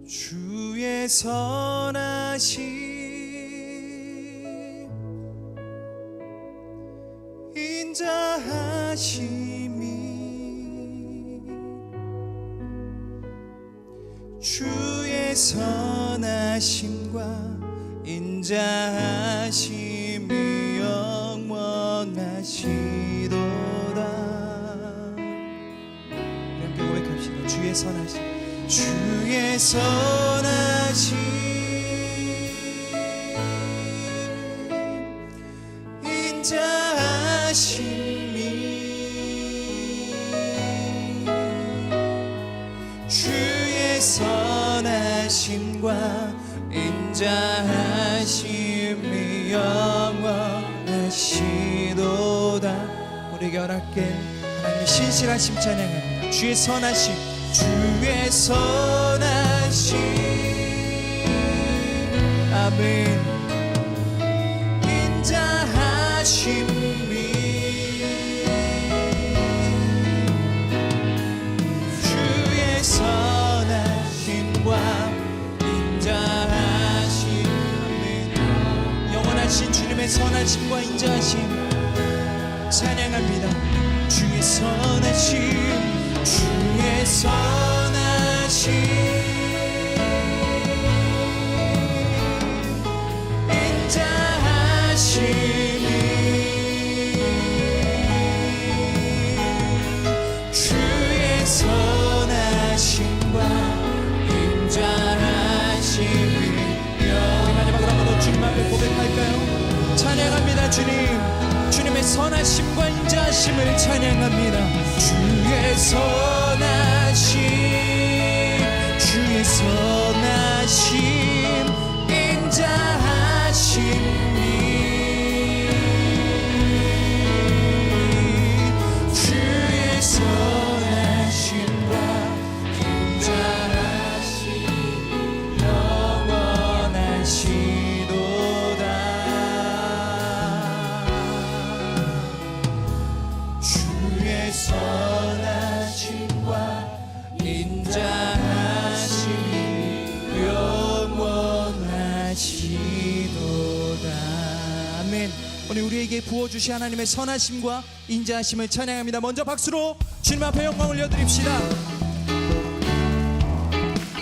주의 선하심 인자하심이 주의 선하심과 인자하심이 영원하시도다. 이렇게 고백합시다. 주의 선하심, 주의 선하심 인자하심이 주의 선하심과 인자하심이 영원하시도다. 우리에게 허락된 하나님의 신실하심 찬양합니다. 주의 선하심, 주의 선하심 아멘. 인자하심이 주의 선하심과 인자하심 아멘. 영원하신 주님의 선하심과 인자하심 찬양합니다. 주의 선하심, 주의 선하심 인자하심이 주의 선하심과 인자하심이 우리 마지막으로 한번 주님 앞에 고백할까요? 찬양합니다. 주님의 선하심과 인자하심을 찬양합니다. 주의 선하심, 주의 선하심 인자하심이 주의 선하심과 인자하심이 영원하시도다. 주의 선하심과 인자하심이 영원하시도다. 아멘. 오늘 우리에게 부어주신 하나님의 선하심과 인자하심을 찬양합니다. 먼저 박수로 주님 앞에 영광 올려드립시다.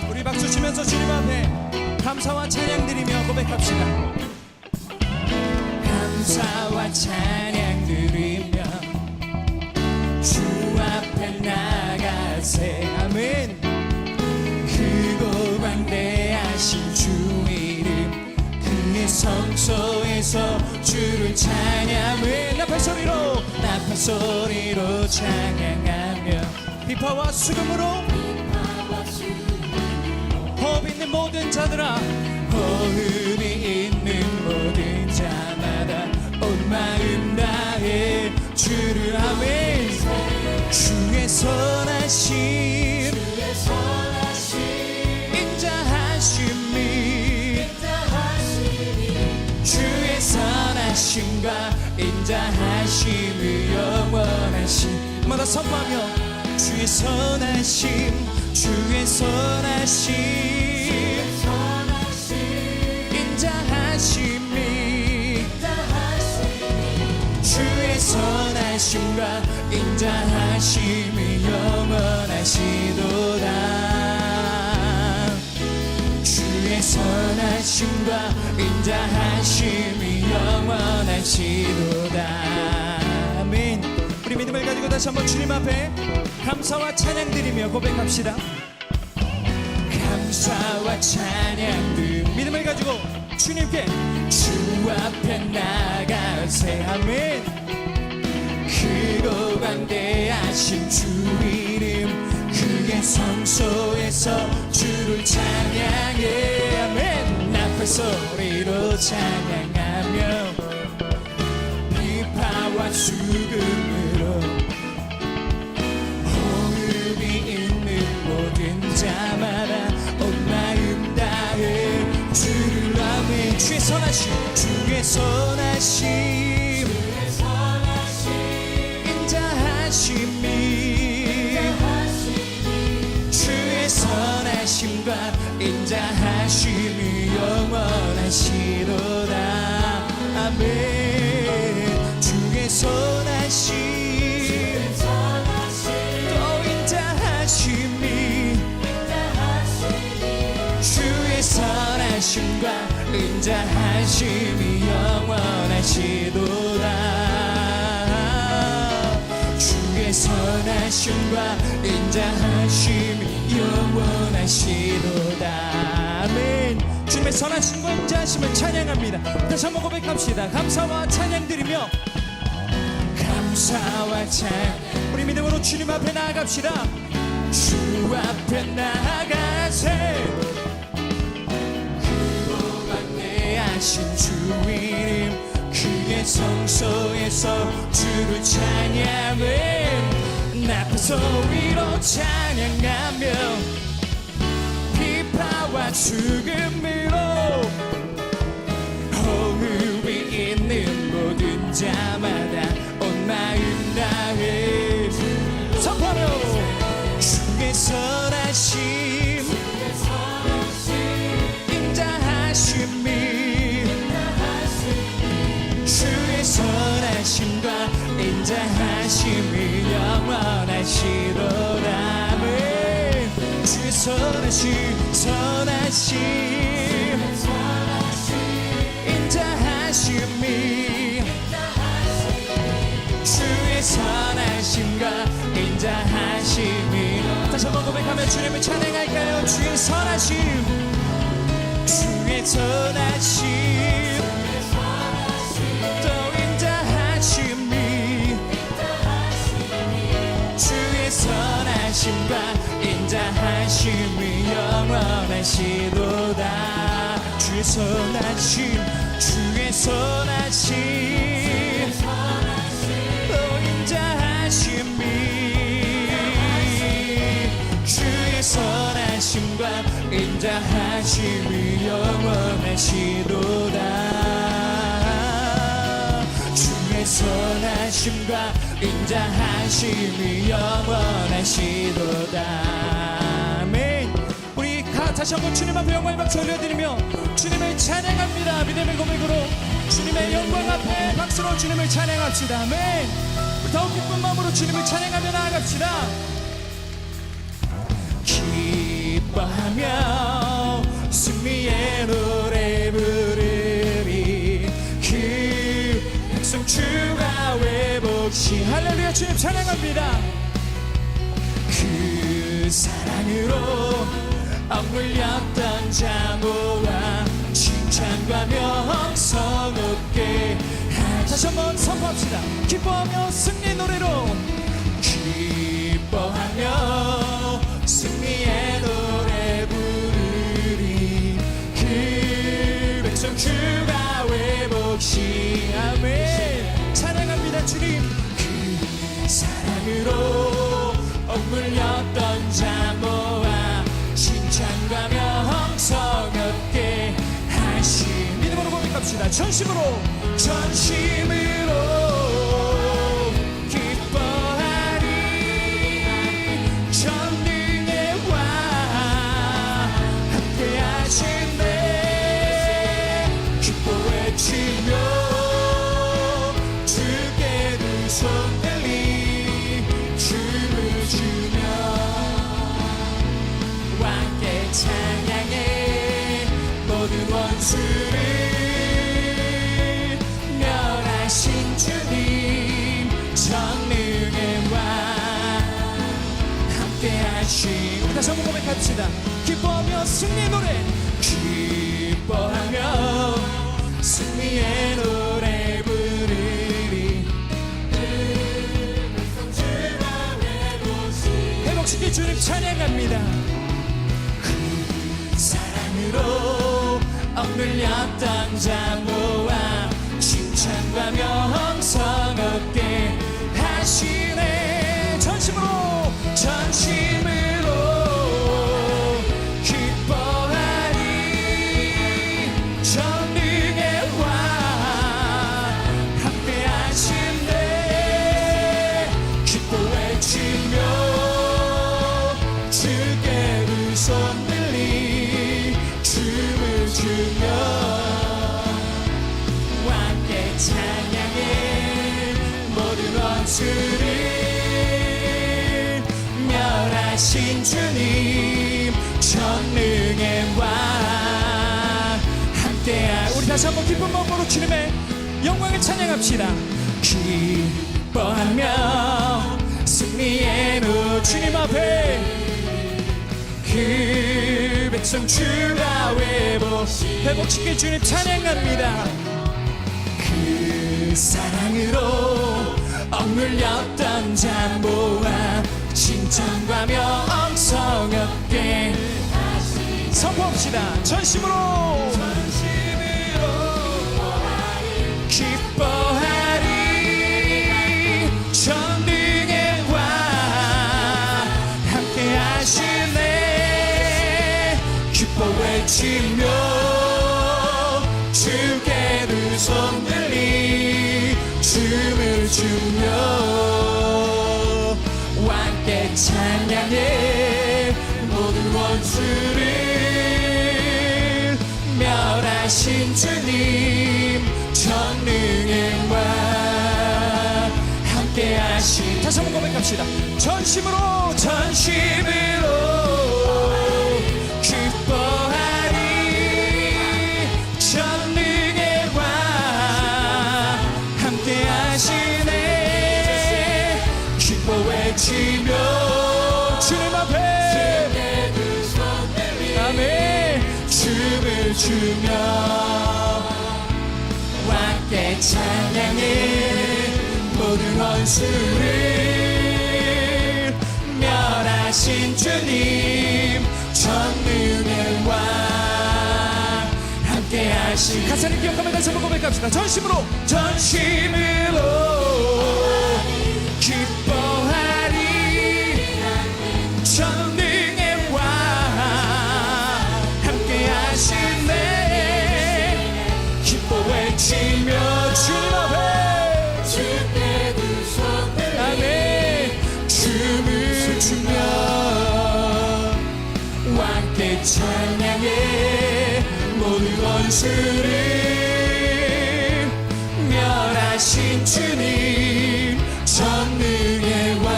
우리 박수 치면서 주님 앞에 감사와 찬양 드리며 고백합시다. 감사와 찬양 드리며 주 앞에 나가세 아멘. 크고 광대하신 주 이름 그의 성소에서 주를 찬양하며 나팔 소리로 찬양하며 비파와 수금으로 호흡 있는 모든 자들아 호흡이 있는 모든 자마다 온 마음 다해 주를 아멘. 주의 선하심 인자하심이 주의 선하심과 인자하심이 영원하심 마다 선포하며 주의 선하심, 주의 선하심 인자하심이 주의 선하심과 인자하심이 영원하시도다. 주의 선하심과 인자하심이 영원하시도다. 아멘. 우리 믿음을 가지고 다시 한번 주님 앞에 감사와 찬양 드리며 고백합시다. 감사와 찬양 드리며 믿음을 가지고 주님께 주 앞에 나가세 아멘. 크고 광대하신 주 이름 그의 성소에서 주를 찬양해 아멘. 나팔 소리로 찬양하며 비파와 수금으로 호흡이 있는 모든 자마다 온 마음 다해 주를 아멘. 주의 선하심 주의 선하심 인자하심이 주의 선하심과 인자하심이 영원하시도다. 아멘. 주의 선하심 또 인자하심이 주의 선하심과 인자하심이 영원하시도다. 주의 선하심과 인자하심이 영원하시도다. 아멘. 주님의 선하심과 인자하심을 찬양합니다. 다시 한번 고백합시다. 감사와 찬양 드리며 감사와 찬양 우리 믿음으로 주님 앞에 나아갑시다. 주 앞에 나아가세 하신 주 이름 그의 성소에서 주를 찬양해 나팔 소리로 찬양하며 비파와 수금으로 호흡이 있는 모든 자마다 온 마음 다해 선포하며 주의 선하심 인자하심이 주의 선하심과 인자하심이 영원하시도다. 아멘. 주의 선하심 선하심 인자하심이 주의 선하심과 인자하심이 다시 한번 고백하며 주님을 찬양할까요? 주의 선하심 주의 선하심 주의 선하심과 인자하심이 영원하시도다. 주의 선하심 주의 선하심 또 인자하심이 주의 선하심과 인자하심이 영원하시도다. 주의 선하심과 인자하심이 영원하시도다. 아멘. 우리 다시 한번 주님 앞에 영광의 박수 올려드리며 주님을 찬양합니다. 믿음의 고백으로 주님의 영광 앞에 박수로 주님을 찬양합시다. 아멘. 더욱 기쁜 마음으로 주님을 찬양하며 나아갑시다. 기뻐하며 승리의 노래 부르리 그 백성 주가 회복시 할렐루야. 주님 찬양합니다. 그 사랑으로 억눌렸던 자모와 칭찬과 명성 얻게 다시 한번 선포합시다. 기뻐하며 승리 노래로 기뻐하며 승리의 노래 부르리 그 백성 주가 회복시 아멘. 찬양합니다. 주님 그 사랑으로 억눌렸던 자모와 칭찬과 명성 얻게 하신 믿음으로 고백합시다. 전심으로 기뻐하리 전능의 왕 함께 하신네 기뻐 외치며 주께 두 손 들리 춤을 추며 왕께 찬양해 모든 원수를 멸하신 주님 전능의 왕 함께 하신 우리 다시 한번 고백합시다. 기뻐하며 승리의 노래 기뻐하며 승리의 노래 부르리 회복시킬 주님 찬양합니다. 그 사랑으로 억눌렸던 자 모아 칭찬과 명성 얻게 하시네. 전심으로 기뻐하리. 전능의 왕 함께 하시네. 기뻐 외치며 주께 두 손 들리 춤을 추며 함께 찬양해. 모든 원수를 멸하신 주님 전능의 왕 함께하. 우리 다시 한번 기쁜 마음으로 주님의 영광을 찬양합시다. 기뻐하며 승리의 노 주님 앞에 그 백성 주가 회복시켜 주님 찬양합니다. 그 사랑으로 억눌렸던 자 모아 칭찬과 명성 얻게 선포합시다. 전심으로 기뻐하리. 전능의 왕 함께 하시네. 기뻐 외치며 주께 두 손 들리 춤을 추며 함께 찬양해. 모든 원수를 멸하신 주님 전능의 왕 함께 하신. 다시 한번 고백합시다. 전심으로 기뻐하리. 전능의 왕 함께 하시네. 기뻐 외치며 주님 앞에 아멘 춤을 추며 함께 찬양해. 모든 원수를 멸하신 주님 전능의 왕 함께 하신. 가사를 기억하며 다시 한번 고백합시다. 전심으로 기뻐하리. 전능의 왕 함께 하시네. 기뻐 외치며 주님 앞에 아멘 춤을 추며 함께 찬양해. 모든 원수를 멸하신 주님 전능의 왕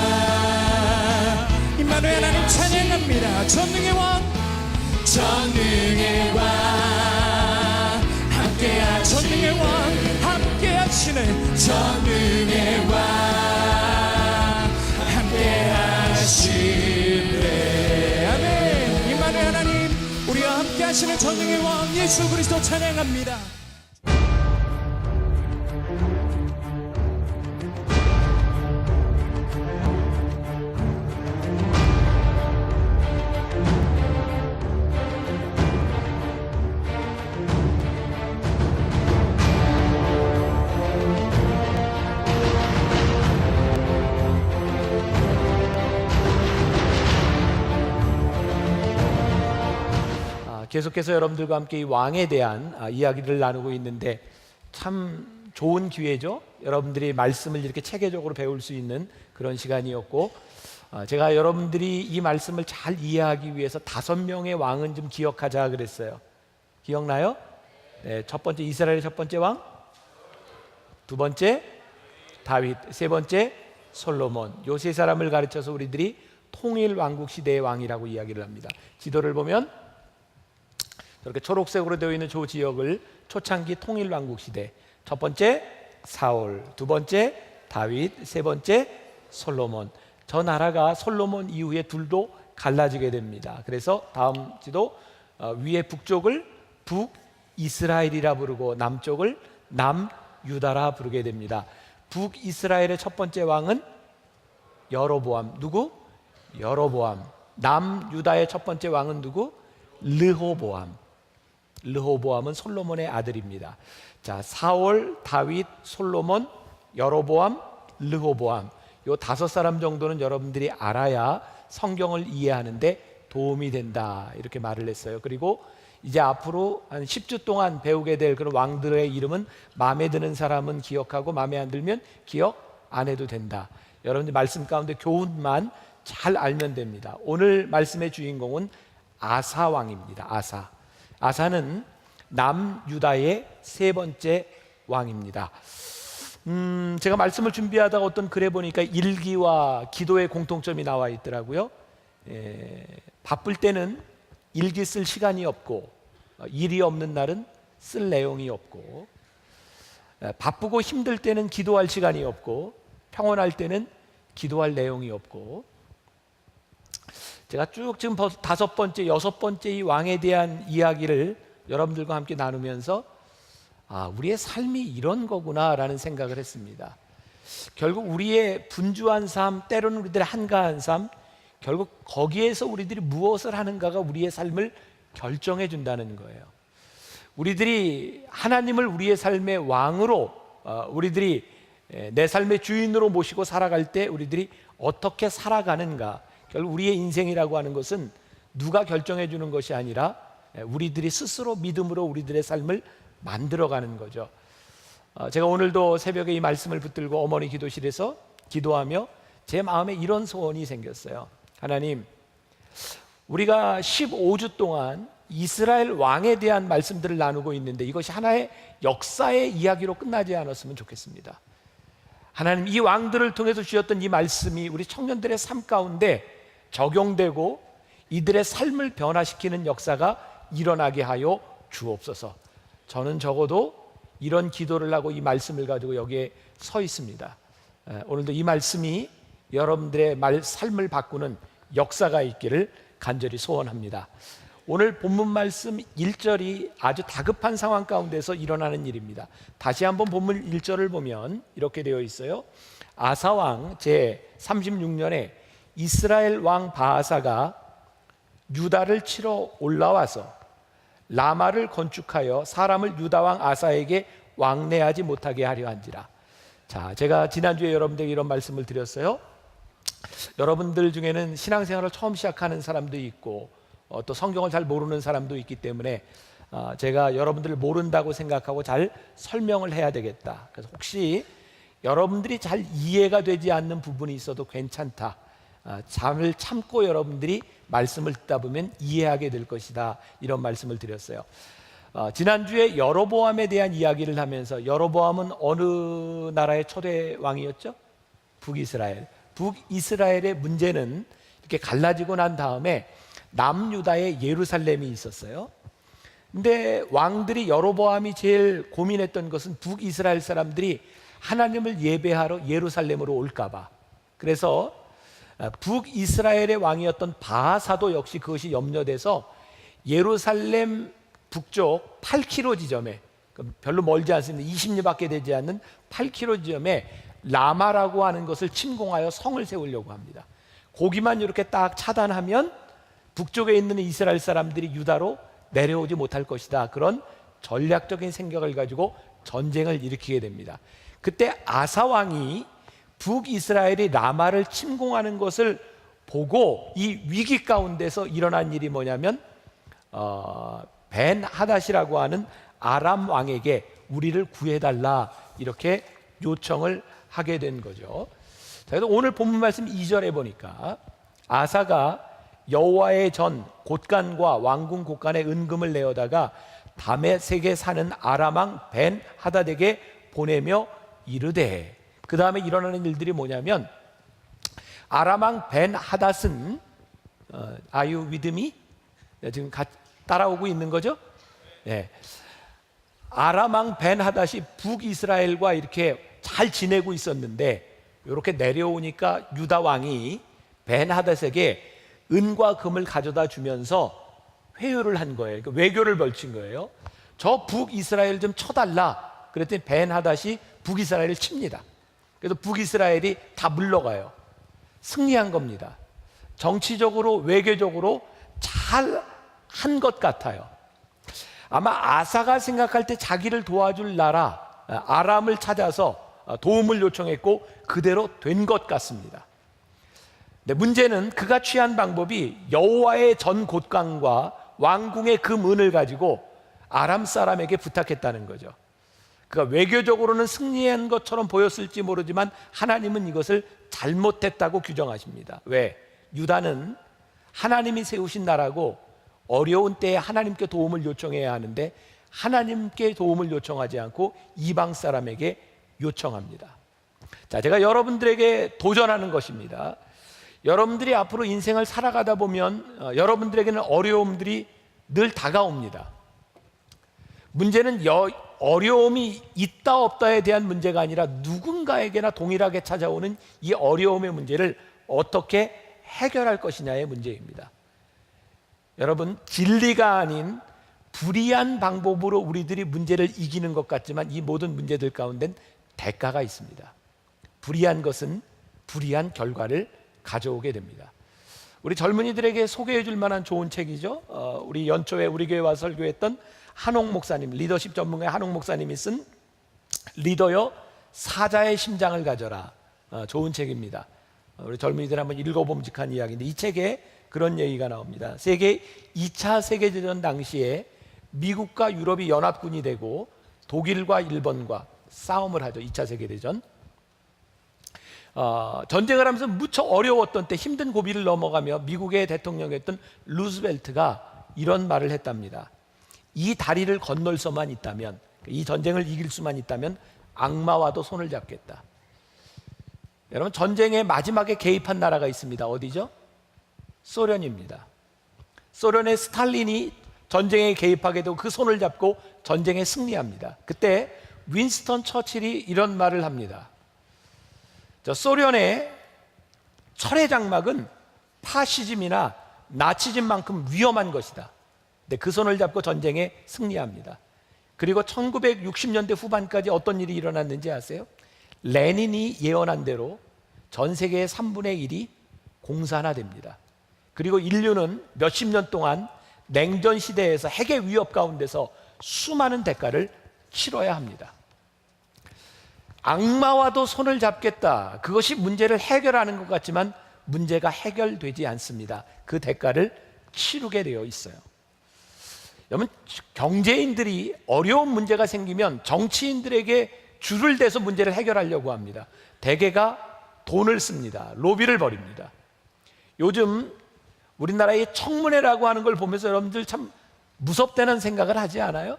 임마누엘 하나님 찬양합니다. 전능의 왕 함께하. 전능의 왕 함께 하시네. 전능의 왕 함께 하시네. 아멘. 임마누엘 하나님 우리와 함께 하시는 전능의 왕 예수 그리스도 찬양합니다. 계속해서 여러분들과 함께 이 왕에 대한 이야기를 나누고 있는데 참 좋은 기회죠. 여러분들이 말씀을 이렇게 체계적으로 배울 수 있는 그런 시간이었고, 제가 여러분들이 이 말씀을 잘 이해하기 위해서 5명의 왕은 좀 기억하자 그랬어요. 기억나요? 네, 첫 번째 이스라엘의 첫 번째 왕, 두 번째 다윗, 세 번째 솔로몬. 요 세 사람을 가르쳐서 우리들이 통일 왕국 시대의 왕이라고 이야기를 합니다. 지도를 보면 이렇게 초록색으로 되어 있는 저 지역을 초창기 통일 왕국 시대, 첫 번째 사울, 두 번째 다윗, 세 번째 솔로몬. 저 나라가 솔로몬 이후에 둘도 갈라지게 됩니다. 그래서 다음 지도 위에 북쪽을 북이스라엘이라 부르고 남쪽을 남유다라 부르게 됩니다. 북이스라엘의 첫 번째 왕은 여로보암. 누구? 여로보암. 남유다의 첫 번째 왕은 누구? 르호보암. 르호보암은 솔로몬의 아들입니다. 자, 사울, 다윗, 솔로몬, 여로보암, 르호보암, 요 5사람 정도는 여러분들이 알아야 성경을 이해하는데 도움이 된다, 이렇게 말을 했어요. 그리고 이제 앞으로 한 10주 동안 배우게 될 그런 왕들의 이름은 마음에 드는 사람은 기억하고 마음에 안 들면 기억 안 해도 된다. 여러분들 말씀 가운데 교훈만 잘 알면 됩니다. 오늘 말씀의 주인공은 아사 왕입니다. 아사는 남유다의 3번째 왕입니다. 제가 말씀을 준비하다가 어떤 글에 보니까 일기와 기도의 공통점이 나와 있더라고요. 바쁠 때는 일기 쓸 시간이 없고, 일이 없는 날은 쓸 내용이 없고, 바쁘고 힘들 때는 기도할 시간이 없고, 평온할 때는 기도할 내용이 없고, 제가 쭉 지금 5번째, 6번째 이 왕에 대한 이야기를 여러분들과 함께 나누면서 우리의 삶이 이런 거구나라는 생각을 했습니다. 결국 우리의 분주한 삶, 때로는 우리들의 한가한 삶, 결국 거기에서 우리들이 무엇을 하는가가 우리의 삶을 결정해 준다는 거예요. 우리들이 하나님을 우리의 삶의 왕으로, 우리들이 내 삶의 주인으로 모시고 살아갈 때 우리들이 어떻게 살아가는가, 결국 우리의 인생이라고 하는 것은 누가 결정해 주는 것이 아니라 우리들이 스스로 믿음으로 우리들의 삶을 만들어가는 거죠. 제가 오늘도 새벽에 이 말씀을 붙들고 어머니 기도실에서 기도하며 제 마음에 이런 소원이 생겼어요. 하나님, 우리가 15주 동안 이스라엘 왕에 대한 말씀들을 나누고 있는데 이것이 하나의 역사의 이야기로 끝나지 않았으면 좋겠습니다. 하나님, 이 왕들을 통해서 주셨던 이 말씀이 우리 청년들의 삶 가운데 적용되고 이들의 삶을 변화시키는 역사가 일어나게 하여 주옵소서. 저는 적어도 이런 기도를 하고 이 말씀을 가지고 여기에 서 있습니다. 오늘도 이 말씀이 여러분들의 삶을 바꾸는 역사가 있기를 간절히 소원합니다. 오늘 본문 말씀 1절이 아주 다급한 상황 가운데서 일어나는 일입니다. 다시 한번 본문 1절을 보면 이렇게 되어 있어요. 아사왕 제36년에 이스라엘 왕 바하사가 유다를 치러 올라와서 라마를 건축하여 사람을 유다 왕 아사에게 왕래하지 못하게 하려 한지라. 자, 제가 지난주에 여러분들에게 이런 말씀을 드렸어요. 여러분들 중에는 신앙생활을 처음 시작하는 사람도 있고 또 성경을 잘 모르는 사람도 있기 때문에 제가 여러분들을 모른다고 생각하고 잘 설명을 해야 되겠다. 그래서 혹시 여러분들이 잘 이해가 되지 않는 부분이 있어도 괜찮다, 잠을 참고 여러분들이 말씀을 듣다 보면 이해하게 될 것이다, 이런 말씀을 드렸어요. 지난주에 여로보암에 대한 이야기를 하면서 여로보암은 어느 나라의 초대 왕이었죠? 북이스라엘. 북이스라엘의 문제는 이렇게 갈라지고 난 다음에 남유다에 예루살렘이 있었어요. 근데 왕들이 여로보암이 제일 고민했던 것은 북이스라엘 사람들이 하나님을 예배하러 예루살렘으로 올까봐. 그래서 북이스라엘의 왕이었던 바하사도 역시 그것이 염려돼서 예루살렘 북쪽 8km 지점에, 별로 멀지 않습니다. 20리밖에 되지 않는 8km 지점에 라마라고 하는 것을 침공하여 성을 세우려고 합니다. 거기만 이렇게 딱 차단하면 북쪽에 있는 이스라엘 사람들이 유다로 내려오지 못할 것이다, 그런 전략적인 생각을 가지고 전쟁을 일으키게 됩니다. 그때 아사 왕이 북이스라엘이 라마를 침공하는 것을 보고 이 위기 가운데서 일어난 일이 뭐냐면 벤 하닷이라고 하는 아람 왕에게 우리를 구해달라, 이렇게 요청을 하게 된 거죠. 자, 그래서 오늘 본문 말씀 2절에 보니까 아사가 여호와의 전 곳간과 왕궁 곳간에 은금을 내어다가 다메섹에 사는 아람 왕 벤 하닷에게 보내며 이르되, 그 다음에 일어나는 일들이 뭐냐면 아람 왕 벤 하닷은 Are you with me? 지금 따라오고 있는 거죠? 네. 아람 왕 벤 하닷이 북이스라엘과 이렇게 잘 지내고 있었는데 이렇게 내려오니까 유다 왕이 벤 하닷에게 은과 금을 가져다 주면서 회유를 한 거예요. 그러니까 외교를 벌친 거예요. 저 북이스라엘 좀 쳐달라. 그랬더니 벤 하닷이 북이스라엘을 칩니다. 그래서 북이스라엘이 다 물러가요. 승리한 겁니다. 정치적으로 외교적으로 잘 한 것 같아요. 아마 아사가 생각할 때 자기를 도와줄 나라 아람을 찾아서 도움을 요청했고 그대로 된 것 같습니다. 근데 문제는 그가 취한 방법이 여호와의 전 곳간과 왕궁의 금은을 가지고 아람 사람에게 부탁했다는 거죠. 그가 외교적으로는 승리한 것처럼 보였을지 모르지만 하나님은 이것을 잘못했다고 규정하십니다. 왜? 유다는 하나님이 세우신 나라고 어려운 때에 하나님께 도움을 요청해야 하는데 하나님께 도움을 요청하지 않고 이방 사람에게 요청합니다. 자, 제가 여러분들에게 도전하는 것입니다. 여러분들이 앞으로 인생을 살아가다 보면 여러분들에게는 어려움들이 늘 다가옵니다. 문제는 어려움이 있다 없다에 대한 문제가 아니라 누군가에게나 동일하게 찾아오는 이 어려움의 문제를 어떻게 해결할 것이냐의 문제입니다. 여러분, 진리가 아닌 불의한 방법으로 우리들이 문제를 이기는 것 같지만 이 모든 문제들 가운데는 대가가 있습니다. 불의한 것은 불의한 결과를 가져오게 됩니다. 우리 젊은이들에게 소개해 줄 만한 좋은 책이죠. 우리 연초에 우리 교회 와서 설교했던 한옥 목사님, 리더십 전문가의 한옥 목사님이 쓴 리더여 사자의 심장을 가져라. 좋은 책입니다. 우리 젊은이들 한번 읽어봄직한 이야기인데 이 책에 그런 얘기가 나옵니다. 2차 세계대전 당시에 미국과 유럽이 연합군이 되고 독일과 일본과 싸움을 하죠. 2차 세계대전. 전쟁을 하면서 무척 어려웠던 때 힘든 고비를 넘어가며 미국의 대통령이었던 루즈벨트가 이런 말을 했답니다. 이 다리를 건널 수만 있다면, 이 전쟁을 이길 수만 있다면 악마와도 손을 잡겠다. 여러분, 전쟁의 마지막에 개입한 나라가 있습니다. 어디죠? 소련입니다. 소련의 스탈린이 전쟁에 개입하게 되고 그 손을 잡고 전쟁에 승리합니다. 그때 윈스턴 처칠이 이런 말을 합니다. 소련의 철의 장막은 파시즘이나 나치즘만큼 위험한 것이다. 근데 그 손을 잡고 전쟁에 승리합니다. 그리고 1960년대 후반까지 어떤 일이 일어났는지 아세요? 레닌이 예언한 대로 전 세계의 3분의 1이 공산화됩니다. 그리고 인류는 몇십 년 동안 냉전 시대에서 핵의 위협 가운데서 수많은 대가를 치러야 합니다. 악마와도 손을 잡겠다. 그것이 문제를 해결하는 것 같지만 문제가 해결되지 않습니다. 그 대가를 치르게 되어 있어요. 여러분, 경제인들이 어려운 문제가 생기면 정치인들에게 줄을 대서 문제를 해결하려고 합니다. 대개가 돈을 씁니다. 로비를 벌입니다. 요즘 우리나라의 청문회라고 하는 걸 보면서 여러분들 참 무섭다는 생각을 하지 않아요?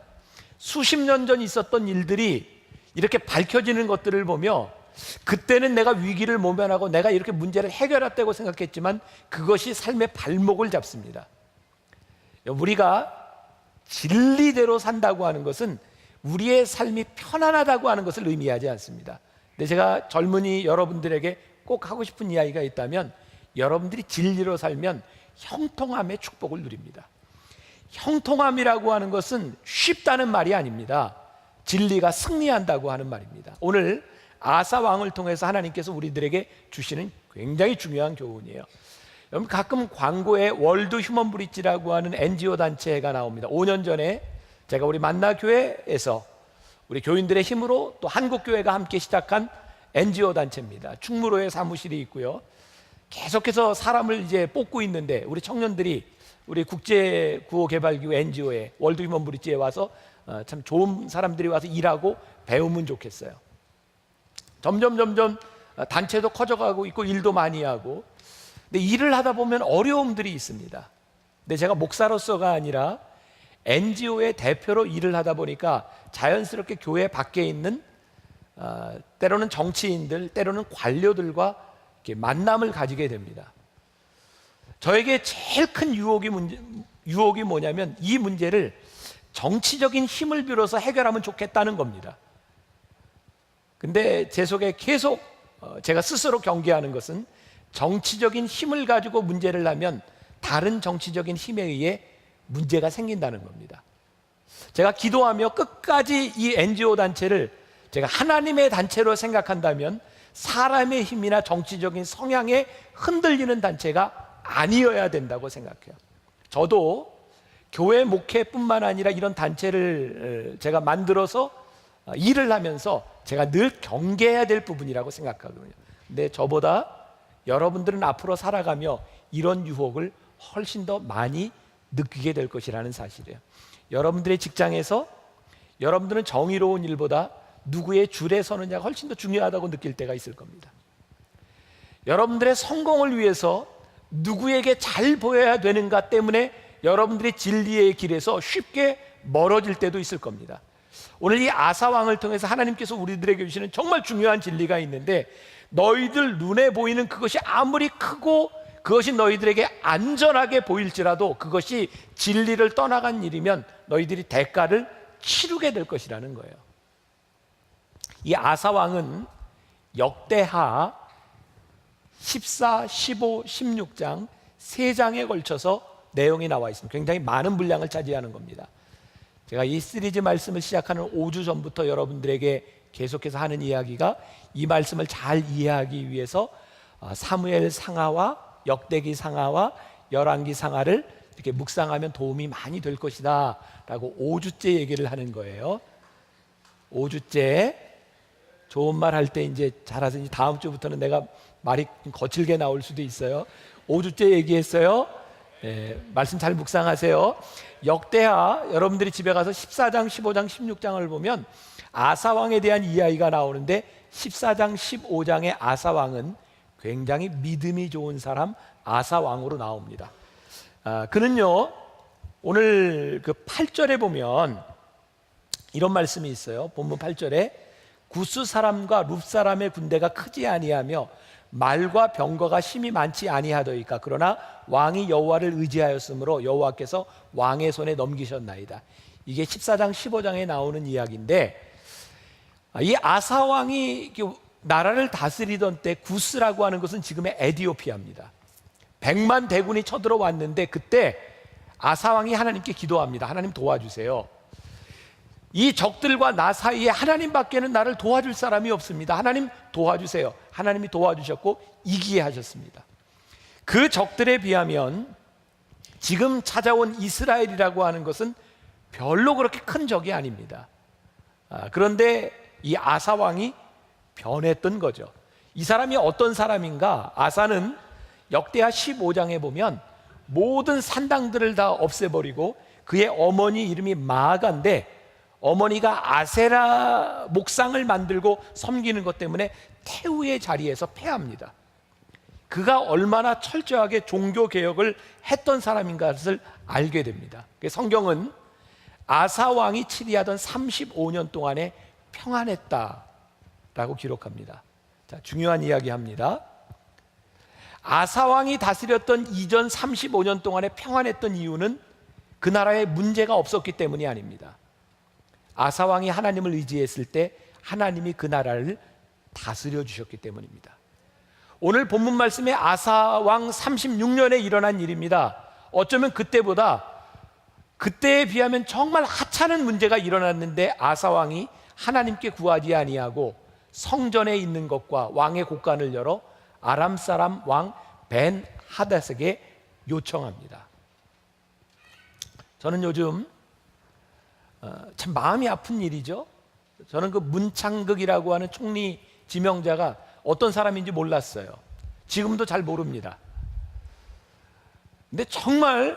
수십 년 전 있었던 일들이 이렇게 밝혀지는 것들을 보며 그때는 내가 위기를 모면하고 내가 이렇게 문제를 해결했다고 생각했지만 그것이 삶의 발목을 잡습니다. 우리가 진리대로 산다고 하는 것은 우리의 삶이 편안하다고 하는 것을 의미하지 않습니다. 근데 제가 젊은이 여러분들에게 꼭 하고 싶은 이야기가 있다면 여러분들이 진리로 살면 형통함의 축복을 누립니다. 형통함이라고 하는 것은 쉽다는 말이 아닙니다. 진리가 승리한다고 하는 말입니다. 오늘 아사 왕을 통해서 하나님께서 우리들에게 주시는 굉장히 중요한 교훈이에요. 여러분, 가끔 광고에 월드 휴먼 브릿지라고 하는 NGO 단체가 나옵니다. 5년 전에 제가 우리 만나교회에서 우리 교인들의 힘으로 또 한국교회가 함께 시작한 NGO 단체입니다. 충무로에 사무실이 있고요. 계속해서 사람을 이제 뽑고 있는데 우리 청년들이 우리 국제구호개발기구 NGO에 월드 휴먼 브릿지에 와서 참 좋은 사람들이 와서 일하고 배우면 좋겠어요. 점점 단체도 커져가고 있고 일도 많이 하고, 근데 일을 하다 보면 어려움들이 있습니다. 근데 제가 목사로서가 아니라 NGO의 대표로 일을 하다 보니까 자연스럽게 교회 밖에 있는 때로는 정치인들, 때로는 관료들과 이렇게 만남을 가지게 됩니다. 저에게 제일 큰 유혹이 뭐냐면 이 문제를 정치적인 힘을 빌어서 해결하면 좋겠다는 겁니다. 근데 제 속에 계속 제가 스스로 경계하는 것은 정치적인 힘을 가지고 문제를 하면 다른 정치적인 힘에 의해 문제가 생긴다는 겁니다. 제가 기도하며 끝까지 이 NGO 단체를 제가 하나님의 단체로 생각한다면 사람의 힘이나 정치적인 성향에 흔들리는 단체가 아니어야 된다고 생각해요. 저도 교회 목회뿐만 아니라 이런 단체를 제가 만들어서 일을 하면서 제가 늘 경계해야 될 부분이라고 생각하거든요. 근데 저보다 여러분들은 앞으로 살아가며 이런 유혹을 훨씬 더 많이 느끼게 될 것이라는 사실이에요. 여러분들의 직장에서 여러분들은 정의로운 일보다 누구의 줄에 서느냐가 훨씬 더 중요하다고 느낄 때가 있을 겁니다. 여러분들의 성공을 위해서 누구에게 잘 보여야 되는가 때문에 여러분들의 진리의 길에서 쉽게 멀어질 때도 있을 겁니다. 오늘 이 아사왕을 통해서 하나님께서 우리들에게 주시는 정말 중요한 진리가 있는데, 너희들 눈에 보이는 그것이 아무리 크고 그것이 너희들에게 안전하게 보일지라도 그것이 진리를 떠나간 일이면 너희들이 대가를 치르게 될 것이라는 거예요. 이 아사왕은 역대하 14, 15, 16장 3장에 걸쳐서 내용이 나와 있습니다. 굉장히 많은 분량을 차지하는 겁니다. 제가 이 시리즈 말씀을 시작하는 5주 전부터 여러분들에게 계속해서 하는 이야기가 이 말씀을 잘 이해하기 위해서 사무엘 상하와 역대기 상하와 열왕기 상하를 이렇게 묵상하면 도움이 많이 될 것이다 라고 5주째 얘기를 하는 거예요. 5주째 좋은 말 할 때 이제 잘해서 이제 다음 주부터는 내가 말이 거칠게 나올 수도 있어요. 5주째 얘기했어요. 말씀 잘 묵상하세요. 역대하 여러분들이 집에 가서 14장, 15장, 16장을 보면 아사왕에 대한 이야기가 나오는데 14장, 15장의 아사왕은 굉장히 믿음이 좋은 사람 아사왕으로 나옵니다. 그는요, 오늘 그 8절에 보면 이런 말씀이 있어요. 본문 8절에 구스 사람과 룹 사람의 군대가 크지 아니하며 말과 병거가 힘이 많지 아니하더이까. 그러나 왕이 여호와를 의지하였으므로 여호와께서 왕의 손에 넘기셨나이다. 이게 14장 15장에 나오는 이야기인데, 이 아사 왕이 나라를 다스리던 때 구스라고 하는 것은 지금의 에디오피아입니다. 100만 대군이 쳐들어왔는데 그때 아사 왕이 하나님께 기도합니다. 하나님 도와주세요. 이 적들과 나 사이에 하나님밖에는 나를 도와줄 사람이 없습니다. 하나님 도와주세요. 하나님이 도와주셨고 이기게 하셨습니다. 그 적들에 비하면 지금 찾아온 이스라엘이라고 하는 것은 별로 그렇게 큰 적이 아닙니다. 그런데 이 아사 왕이 변했던 거죠. 이 사람이 어떤 사람인가? 아사는 역대하 15장에 보면 모든 산당들을 다 없애버리고 그의 어머니 이름이 마아가인데, 어머니가 아세라 목상을 만들고 섬기는 것 때문에 태우의 자리에서 패합니다. 그가 얼마나 철저하게 종교 개혁을 했던 사람인가를 알게 됩니다. 성경은 아사 왕이 치리하던 35년 동안에 평안했다라고 기록합니다. 자, 중요한 이야기합니다. 아사 왕이 다스렸던 이전 35년 동안에 평안했던 이유는 그 나라에 문제가 없었기 때문이 아닙니다. 아사 왕이 하나님을 의지했을 때 하나님이 그 나라를 다스려 주셨기 때문입니다. 오늘 본문 말씀에 아사 왕 36년에 일어난 일입니다. 어쩌면 그때에 비하면 정말 하찮은 문제가 일어났는데 아사 왕이 하나님께 구하지 아니하고 성전에 있는 것과 왕의 곳간을 열어 아람 사람 왕 벤 하닷에게 요청합니다. 저는 요즘 참 마음이 아픈 일이죠. 저는 그 문창극이라고 하는 총리 지명자가 어떤 사람인지 몰랐어요. 지금도 잘 모릅니다. 근데 정말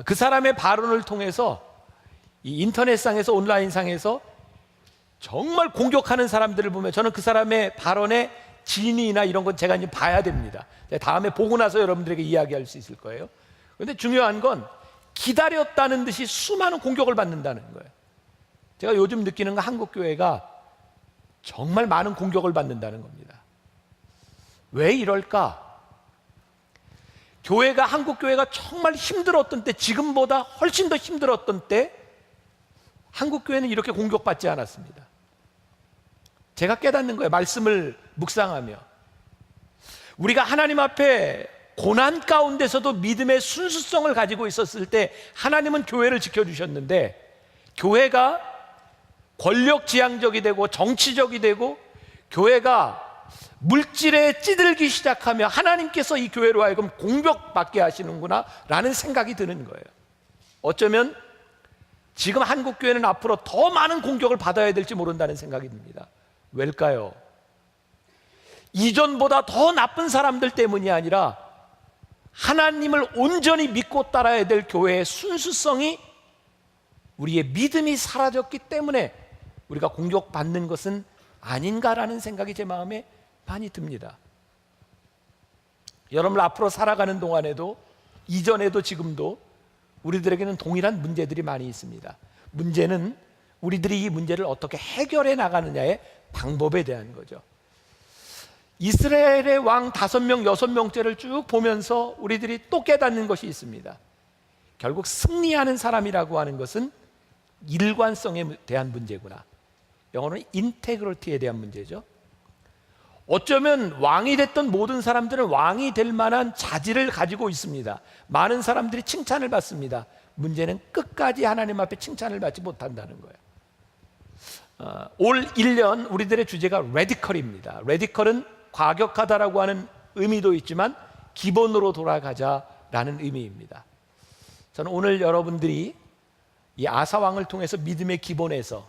그 사람의 발언을 통해서 이 인터넷상에서 온라인상에서 정말 공격하는 사람들을 보면 저는 그 사람의 발언의 진위나 이런 건 제가 이제 봐야 됩니다. 다음에 보고 나서 여러분들에게 이야기할 수 있을 거예요. 그런데 중요한 건 기다렸다는 듯이 수많은 공격을 받는다는 거예요. 제가 요즘 느끼는 건 한국 교회가 정말 많은 공격을 받는다는 겁니다. 왜 이럴까? 교회가, 한국 교회가 정말 힘들었던 때, 지금보다 훨씬 더 힘들었던 때 한국 교회는 이렇게 공격받지 않았습니다. 제가 깨닫는 거예요. 말씀을 묵상하며 우리가 하나님 앞에 고난 가운데서도 믿음의 순수성을 가지고 있었을 때 하나님은 교회를 지켜주셨는데, 교회가 권력지향적이 되고 정치적이 되고 교회가 물질에 찌들기 시작하며 하나님께서 이 교회로 하여금 공격받게 하시는구나 라는 생각이 드는 거예요. 어쩌면 지금 한국 교회는 앞으로 더 많은 공격을 받아야 될지 모른다는 생각이 듭니다. 왜일까요? 이전보다 더 나쁜 사람들 때문이 아니라 하나님을 온전히 믿고 따라야 될 교회의 순수성이, 우리의 믿음이 사라졌기 때문에 우리가 공격받는 것은 아닌가라는 생각이 제 마음에 많이 듭니다. 여러분, 앞으로 살아가는 동안에도, 이전에도 지금도 우리들에게는 동일한 문제들이 많이 있습니다. 문제는 우리들이 이 문제를 어떻게 해결해 나가느냐의 방법에 대한 거죠. 이스라엘의 왕 5명, 6명째를 쭉 보면서 우리들이 또 깨닫는 것이 있습니다. 결국 승리하는 사람이라고 하는 것은 일관성에 대한 문제구나. 영어로는 인테그리티에 대한 문제죠. 어쩌면 왕이 됐던 모든 사람들은 왕이 될 만한 자질을 가지고 있습니다. 많은 사람들이 칭찬을 받습니다. 문제는 끝까지 하나님 앞에 칭찬을 받지 못한다는 거예요. 올 1년 우리들의 주제가 레디컬입니다. 레디컬은 과격하다라고 하는 의미도 있지만 기본으로 돌아가자라는 의미입니다. 저는 오늘 여러분들이 이 아사왕을 통해서 믿음의 기본에서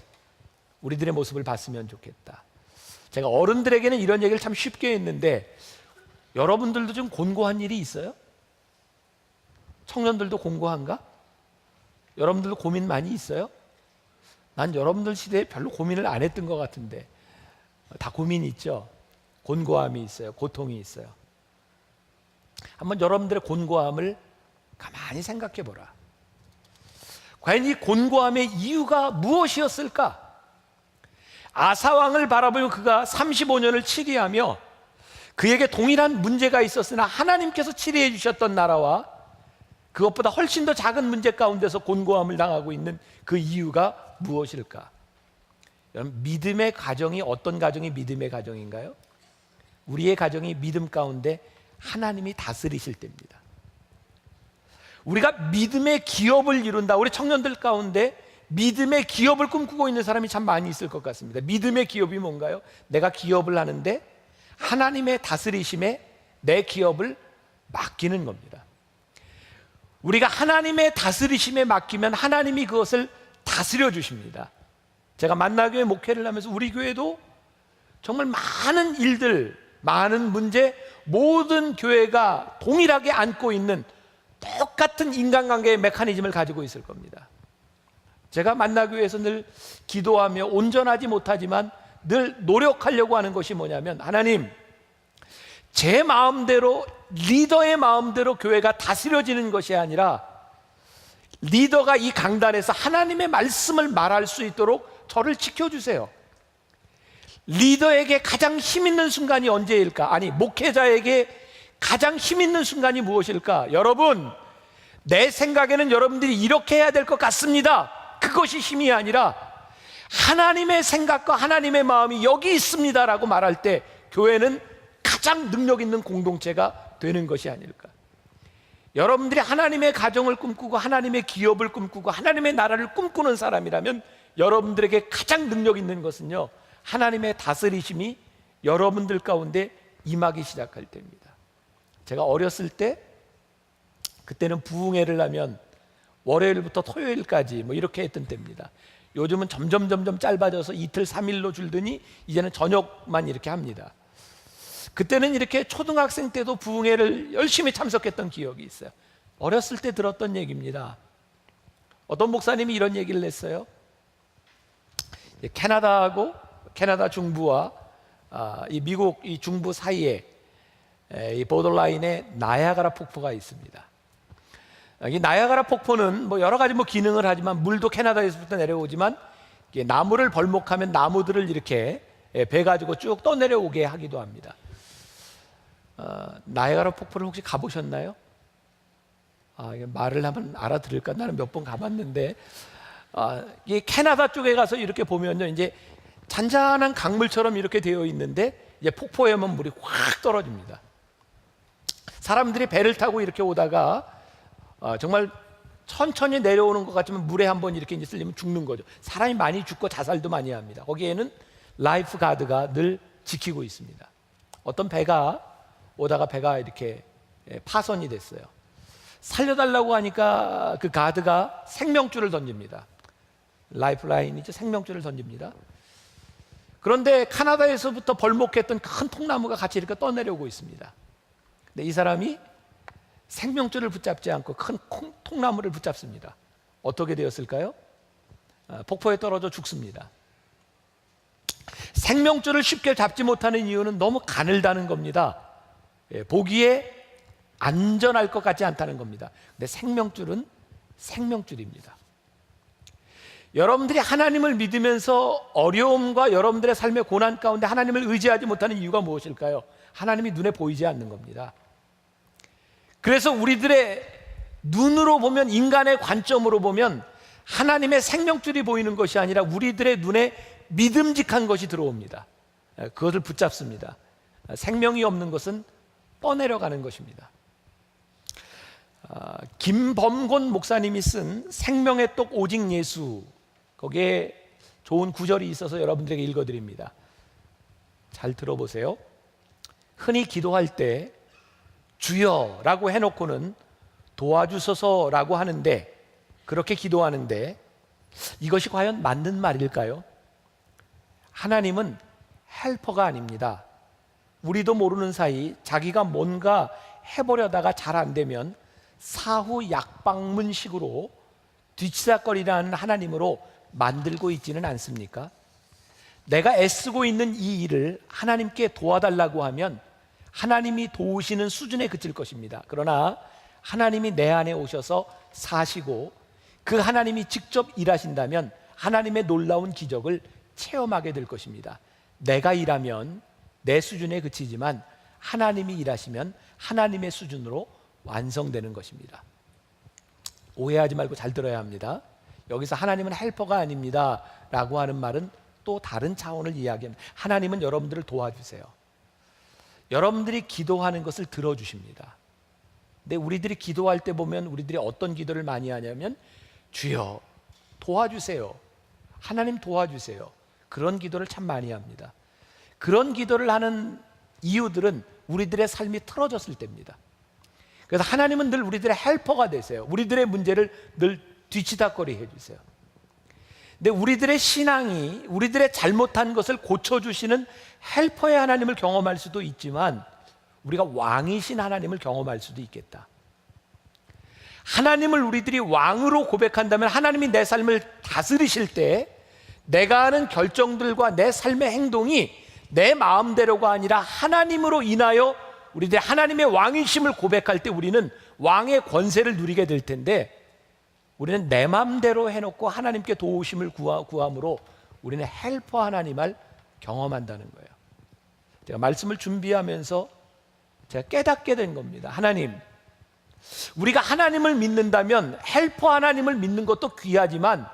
우리들의 모습을 봤으면 좋겠다. 제가 어른들에게는 이런 얘기를 참 쉽게 했는데, 여러분들도 좀 곤고한 일이 있어요? 청년들도 곤고한가? 여러분들도 고민 많이 있어요? 난 여러분들 시대에 별로 고민을 안 했던 것 같은데, 다 고민이 있죠. 곤고함이 있어요. 고통이 있어요. 한번 여러분들의 곤고함을 가만히 생각해 보라. 과연 이 곤고함의 이유가 무엇이었을까? 아사왕을 바라보며 그가 35년을 치리하며 그에게 동일한 문제가 있었으나 하나님께서 치리해 주셨던 나라와 그것보다 훨씬 더 작은 문제 가운데서 곤고함을 당하고 있는 그 이유가 무엇일까? 여러분, 믿음의 가정이 어떤 가정이 믿음의 가정인가요? 우리의 가정이 믿음 가운데 하나님이 다스리실 때입니다. 우리가 믿음의 기업을 이룬다. 우리 청년들 가운데 믿음의 기업을 꿈꾸고 있는 사람이 참 많이 있을 것 같습니다. 믿음의 기업이 뭔가요? 내가 기업을 하는데 하나님의 다스리심에 내 기업을 맡기는 겁니다. 우리가 하나님의 다스리심에 맡기면 하나님이 그것을 다스려 주십니다. 제가 만나교회 목회를 하면서 우리 교회도 정말 많은 일들, 많은 문제, 모든 교회가 동일하게 안고 있는 똑같은 인간관계의 메커니즘을 가지고 있을 겁니다. 제가 만나교회에서 늘 기도하며 온전하지 못하지만 늘 노력하려고 하는 것이 뭐냐면, 하나님, 제 마음대로, 리더의 마음대로 교회가 다스려지는 것이 아니라 리더가 이 강단에서 하나님의 말씀을 말할 수 있도록 저를 지켜주세요. 리더에게 가장 힘 있는 순간이 언제일까? 아니, 목회자에게 가장 힘 있는 순간이 무엇일까? 여러분, 내 생각에는 여러분들이 이렇게 해야 될 것 같습니다. 그것이 힘이 아니라 하나님의 생각과 하나님의 마음이 여기 있습니다라고 말할 때 교회는 가장 능력 있는 공동체가 되는 것이 아닐까. 여러분들이 하나님의 가정을 꿈꾸고 하나님의 기업을 꿈꾸고 하나님의 나라를 꿈꾸는 사람이라면 여러분들에게 가장 능력 있는 것은요, 하나님의 다스리심이 여러분들 가운데 임하기 시작할 때입니다. 제가 어렸을 때, 그때는 부흥회를 하면 월요일부터 토요일까지 뭐 이렇게 했던 때입니다. 요즘은 점점 짧아져서 이틀 3일로 줄더니 이제는 저녁만 이렇게 합니다. 그때는 이렇게 초등학생 때도 부흥회를 열심히 참석했던 기억이 있어요. 어렸을 때 들었던 얘기입니다. 어떤 목사님이 이런 얘기를 했어요. 캐나다 중부와 이 미국 이 중부 사이에 이 보더라인에 나야가라 폭포가 있습니다. 이 나야가라 폭포는 뭐 여러 가지 뭐 기능을 하지만 물도 캐나다에서부터 내려오지만 나무를 벌목하면 나무들을 이렇게 배 가지고 쭉 떠내려오게 하기도 합니다. 나야가라 폭포를 혹시 가보셨나요? 이게 말을 하면 알아들을까? 나는 몇 번 가봤는데 이 캐나다 쪽에 가서 이렇게 보면요, 이제 잔잔한 강물처럼 이렇게 되어 있는데 이제 폭포에만 물이 확 떨어집니다. 사람들이 배를 타고 이렇게 오다가 정말 천천히 내려오는 것 같지만 물에 한번 이렇게 이제 쓸리면 죽는 거죠. 사람이 많이 죽고 자살도 많이 합니다. 거기에는 라이프 가드가 늘 지키고 있습니다. 어떤 배가 오다가 배가 이렇게 파손이 됐어요. 살려달라고 하니까 그 가드가 생명줄을 던집니다. 라이프라인이죠. 생명줄을 던집니다. 그런데 카나다에서부터 벌목했던 큰 통나무가 같이 이렇게 떠내려오고 있습니다. 근데 이 사람이 생명줄을 붙잡지 않고 큰 통나무를 붙잡습니다. 어떻게 되었을까요? 폭포에 떨어져 죽습니다. 생명줄을 쉽게 잡지 못하는 이유는 너무 가늘다는 겁니다. 보기에 안전할 것 같지 않다는 겁니다. 근데 생명줄은 생명줄입니다. 여러분들이 하나님을 믿으면서 어려움과 여러분들의 삶의 고난 가운데 하나님을 의지하지 못하는 이유가 무엇일까요? 하나님이 눈에 보이지 않는 겁니다. 그래서 우리들의 눈으로 보면, 인간의 관점으로 보면 하나님의 생명줄이 보이는 것이 아니라 우리들의 눈에 믿음직한 것이 들어옵니다. 그것을 붙잡습니다. 생명이 없는 것은 떠내려가는 것입니다. 김범곤 목사님이 쓴 생명의 떡 오직 예수, 거기에 좋은 구절이 있어서 여러분들에게 읽어드립니다. 잘 들어보세요. 흔히 기도할 때 주여라고 해놓고는 도와주소서라고 하는데, 그렇게 기도하는데 이것이 과연 맞는 말일까요? 하나님은 헬퍼가 아닙니다. 우리도 모르는 사이 자기가 뭔가 해보려다가 잘 안 되면 사후 약방문식으로 뒤치다거리라는 하나님으로 만들고 있지는 않습니까? 내가 애쓰고 있는 이 일을 하나님께 도와달라고 하면 하나님이 도우시는 수준에 그칠 것입니다. 그러나 하나님이 내 안에 오셔서 사시고 그 하나님이 직접 일하신다면 하나님의 놀라운 기적을 체험하게 될 것입니다. 내가 일하면 내 수준에 그치지만 하나님이 일하시면 하나님의 수준으로 완성되는 것입니다. 오해하지 말고 잘 들어야 합니다. 여기서 하나님은 헬퍼가 아닙니다 라고 하는 말은 또 다른 차원을 이야기합니다. 하나님은 여러분들을 도와주세요. 여러분들이 기도하는 것을 들어주십니다. 근데 우리들이 기도할 때 보면 우리들이 어떤 기도를 많이 하냐면 주여 도와주세요, 하나님 도와주세요, 그런 기도를 참 많이 합니다. 그런 기도를 하는 이유들은 우리들의 삶이 틀어졌을 때입니다. 그래서 하나님은 늘 우리들의 헬퍼가 되세요. 우리들의 문제를 늘 뒤치다거리 해주세요. 근데 우리들의 신앙이 우리들의 잘못한 것을 고쳐주시는 헬퍼의 하나님을 경험할 수도 있지만 우리가 왕이신 하나님을 경험할 수도 있겠다. 하나님을 우리들이 왕으로 고백한다면 하나님이 내 삶을 다스리실 때 내가 하는 결정들과 내 삶의 행동이 내 마음대로가 아니라 하나님으로 인하여 우리들이 하나님의 왕이심을 고백할 때 우리는 왕의 권세를 누리게 될 텐데, 우리는 내 마음대로 해놓고 하나님께 도우심을 구함으로 우리는 헬퍼 하나님을 경험한다는 거예요. 제가 말씀을 준비하면서 제가 깨닫게 된 겁니다. 하나님, 우리가 하나님을 믿는다면 헬퍼 하나님을 믿는 것도 귀하지만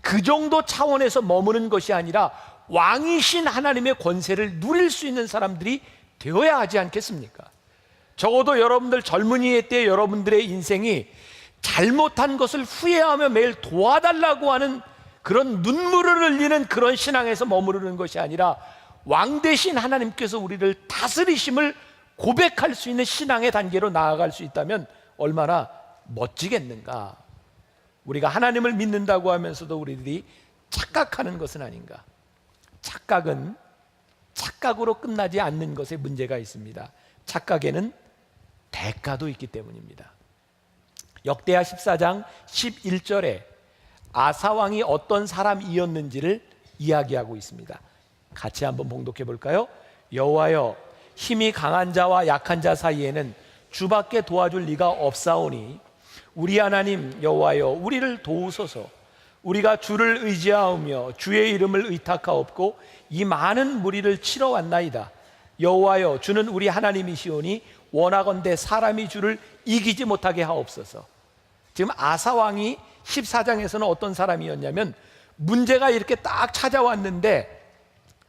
그 정도 차원에서 머무는 것이 아니라 왕이신 하나님의 권세를 누릴 수 있는 사람들이 되어야 하지 않겠습니까? 적어도 여러분들 젊은이의 때 여러분들의 인생이 잘못한 것을 후회하며 매일 도와달라고 하는 그런 눈물을 흘리는 그런 신앙에서 머무르는 것이 아니라 왕 대신 하나님께서 우리를 다스리심을 고백할 수 있는 신앙의 단계로 나아갈 수 있다면 얼마나 멋지겠는가. 우리가 하나님을 믿는다고 하면서도 우리들이 착각하는 것은 아닌가. 착각은 착각으로 끝나지 않는 것에 문제가 있습니다. 착각에는 대가도 있기 때문입니다. 역대하 14장 11절에 아사왕이 어떤 사람이었는지를 이야기하고 있습니다. 같이 한번 봉독해 볼까요? 여호와여, 힘이 강한 자와 약한 자 사이에는 주밖에 도와줄 리가 없사오니 우리 하나님 여호와여, 우리를 도우소서. 우리가 주를 의지하오며 주의 이름을 의탁하옵고 이 많은 무리를 치러 왔나이다. 여호와여, 주는 우리 하나님이시오니 원하건대 사람이 주를 이기지 못하게 하옵소서. 지금 아사왕이 14장에서는 어떤 사람이었냐면, 문제가 이렇게 딱 찾아왔는데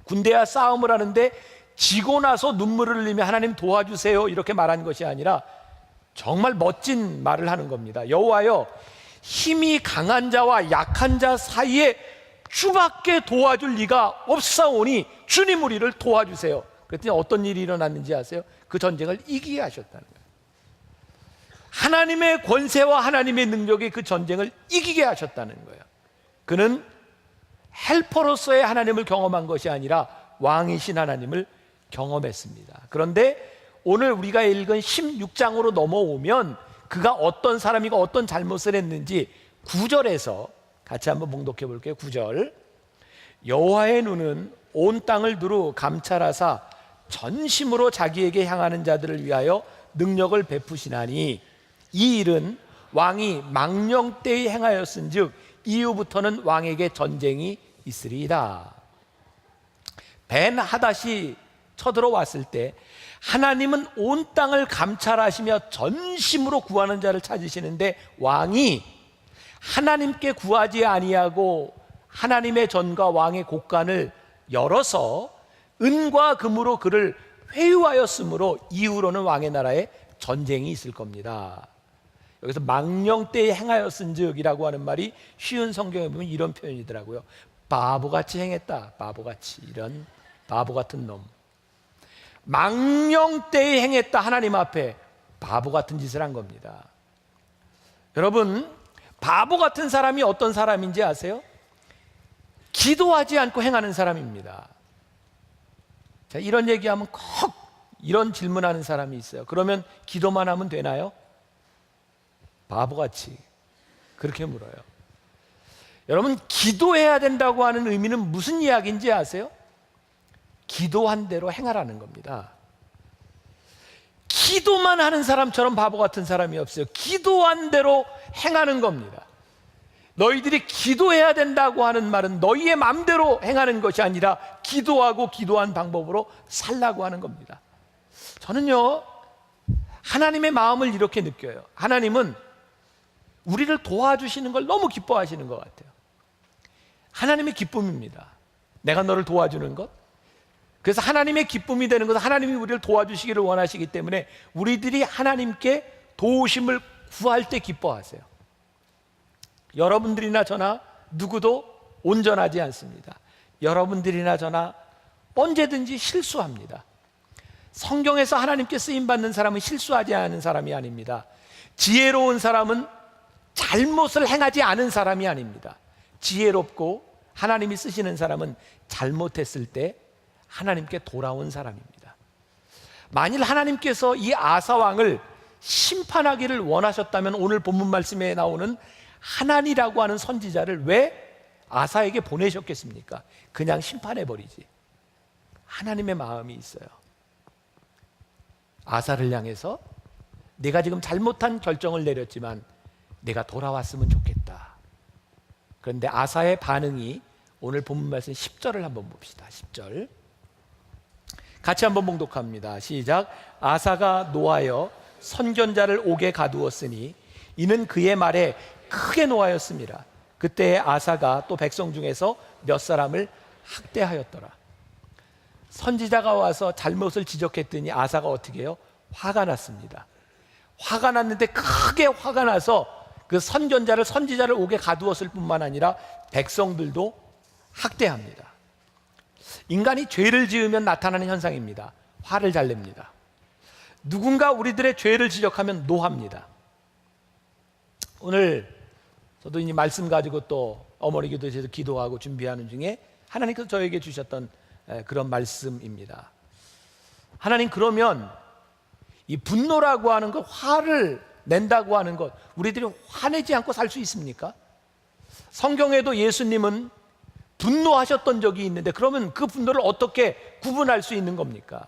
군대와 싸움을 하는데 지고 나서 눈물을 흘리며 하나님 도와주세요 이렇게 말한 것이 아니라 정말 멋진 말을 하는 겁니다. 여호와여, 힘이 강한 자와 약한 자 사이에 주밖에 도와줄 리가 없사오니 주님 우리를 도와주세요. 그랬더니 어떤 일이 일어났는지 아세요? 그 전쟁을 이기게 하셨다는 거예요. 하나님의 권세와 하나님의 능력이 그 전쟁을 이기게 하셨다는 거예요. 그는 헬퍼로서의 하나님을 경험한 것이 아니라 왕이신 하나님을 경험했습니다. 그런데 오늘 우리가 읽은 16장으로 넘어오면 그가 어떤 사람이고 어떤 잘못을 했는지 9절에서 같이 한번 봉독해 볼게요. 9절. 여호와의 눈은 온 땅을 두루 감찰하사 전심으로 자기에게 향하는 자들을 위하여 능력을 베푸시나니 이 일은 왕이 망령 때에 행하였은즉 이후부터는 왕에게 전쟁이 있으리이다. 벤 하닷이 쳐들어왔을 때 하나님은 온 땅을 감찰하시며 전심으로 구하는 자를 찾으시는데 왕이 하나님께 구하지 아니하고 하나님의 전과 왕의 곳간을 열어서 은과 금으로 그를 회유하였으므로 이후로는 왕의 나라에 전쟁이 있을 겁니다. 여기서 망령 때에 행하였은즉이라고 하는 말이 쉬운 성경에 보면 이런 표현이더라고요. 바보같이 행했다. 바보같이, 이런 바보 같은 놈. 망령 때에 행했다. 하나님 앞에 바보 같은 짓을 한 겁니다. 여러분, 바보 같은 사람이 어떤 사람인지 아세요? 기도하지 않고 행하는 사람입니다. 자, 이런 얘기하면 꼭 이런 질문하는 사람이 있어요. 그러면 기도만 하면 되나요? 바보같이 그렇게 물어요. 여러분, 기도해야 된다고 하는 의미는 무슨 이야기인지 아세요? 기도한 대로 행하라는 겁니다. 기도만 하는 사람처럼 바보 같은 사람이 없어요. 기도한 대로 행하는 겁니다. 너희들이 기도해야 된다고 하는 말은 너희의 마음대로 행하는 것이 아니라 기도하고 기도한 방법으로 살라고 하는 겁니다. 저는요, 하나님의 마음을 이렇게 느껴요. 하나님은 우리를 도와주시는 걸 너무 기뻐하시는 것 같아요. 하나님의 기쁨입니다. 내가 너를 도와주는 것. 그래서 하나님의 기쁨이 되는 것은 하나님이 우리를 도와주시기를 원하시기 때문에 우리들이 하나님께 도우심을 구할 때 기뻐하세요. 여러분들이나 저나 누구도 온전하지 않습니다. 여러분들이나 저나 언제든지 실수합니다. 성경에서 하나님께 쓰임받는 사람은 실수하지 않은 사람이 아닙니다. 지혜로운 사람은 잘못을 행하지 않은 사람이 아닙니다. 지혜롭고 하나님이 쓰시는 사람은 잘못했을 때 하나님께 돌아온 사람입니다. 만일 하나님께서 이 아사 왕을 심판하기를 원하셨다면 오늘 본문 말씀에 나오는 하나니라고 하는 선지자를 왜 아사에게 보내셨겠습니까? 그냥 심판해버리지. 하나님의 마음이 있어요. 아사를 향해서 내가 지금 잘못한 결정을 내렸지만 내가 돌아왔으면 좋겠다. 그런데 아사의 반응이 오늘 본문 말씀 10절을 한번 봅시다. 10절 같이 한번 봉독합니다. 시작. 아사가 노하여 선견자를 옥에 가두었으니 이는 그의 말에 크게 노하였습니다. 그때 아사가 또 백성 중에서 몇 사람을 학대하였더라. 선지자가 와서 잘못을 지적했더니 아사가 어떻게 해요? 화가 났습니다. 화가 났는데 크게 화가 나서 그 선지자를 옥에 가두었을 뿐만 아니라 백성들도 학대합니다. 인간이 죄를 지으면 나타나는 현상입니다. 화를 잘 냅니다. 누군가 우리들의 죄를 지적하면 노합니다. 오늘 저도 이 말씀 가지고 또 어머니 기도실에서 기도하고 준비하는 중에 하나님께서 저에게 주셨던 그런 말씀입니다. 하나님, 그러면 이 분노라고 하는 것, 화를 낸다고 하는 것, 우리들이 화내지 않고 살 수 있습니까? 성경에도 예수님은 분노하셨던 적이 있는데 그러면 그 분노를 어떻게 구분할 수 있는 겁니까?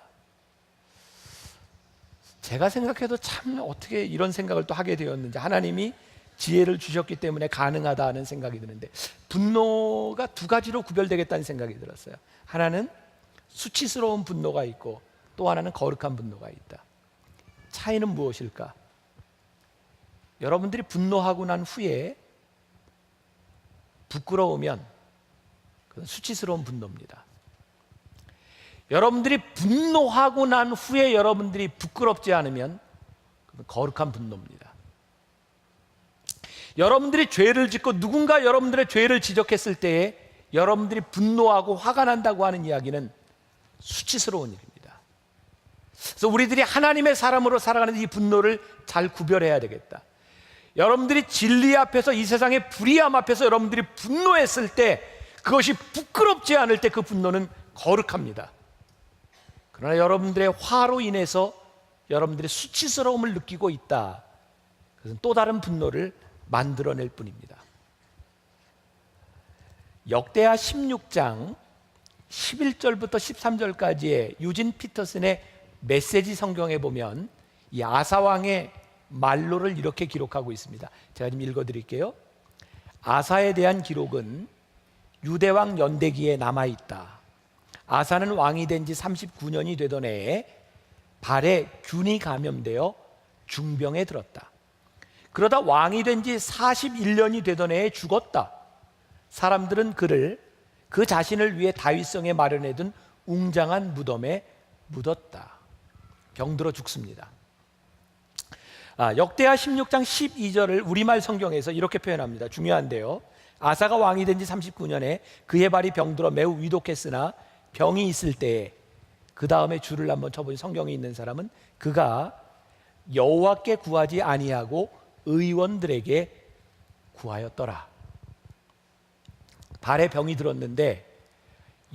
제가 생각해도 참 어떻게 이런 생각을 또 하게 되었는지, 하나님이 지혜를 주셨기 때문에 가능하다는 생각이 드는데 분노가 두 가지로 구별되겠다는 생각이 들었어요. 하나는 수치스러운 분노가 있고 또 하나는 거룩한 분노가 있다. 차이는 무엇일까? 여러분들이 분노하고 난 후에 부끄러우면 그건 수치스러운 분노입니다. 여러분들이 분노하고 난 후에 여러분들이 부끄럽지 않으면 그건 거룩한 분노입니다. 여러분들이 죄를 짓고 누군가 여러분들의 죄를 지적했을 때에 여러분들이 분노하고 화가 난다고 하는 이야기는 수치스러운 일입니다. 그래서 우리들이 하나님의 사람으로 살아가는 이 분노를 잘 구별해야 되겠다. 여러분들이 진리 앞에서, 이 세상의 불의함 앞에서 여러분들이 분노했을 때, 그것이 부끄럽지 않을 때 그 분노는 거룩합니다. 그러나 여러분들의 화로 인해서 여러분들의 수치스러움을 느끼고 있다, 그것은 또 다른 분노를 만들어낼 뿐입니다. 역대하 16장 11절부터 13절까지의 유진 피터슨의 메시지 성경에 보면 이 아사왕의 말로를 이렇게 기록하고 있습니다. 제가 좀 읽어드릴게요. 아사에 대한 기록은 유대왕 연대기에 남아있다. 아사는 왕이 된 지 39년이 되던 해에 발에 균이 감염되어 중병에 들었다. 그러다 왕이 된 지 41년이 되던 해에 죽었다. 사람들은 그를 그 자신을 위해 다윗성에 마련해둔 웅장한 무덤에 묻었다. 병들어 죽습니다. 역대하 16장 12절을 우리말 성경에서 이렇게 표현합니다. 중요한데요. 아사가 왕이 된 지 39년에 그의 발이 병들어 매우 위독했으나 병이 있을 때에, 그 다음에 줄을 한번 쳐보니 성경에 있는 사람은 그가 여호와께 구하지 아니하고 의원들에게 구하였더라. 발에 병이 들었는데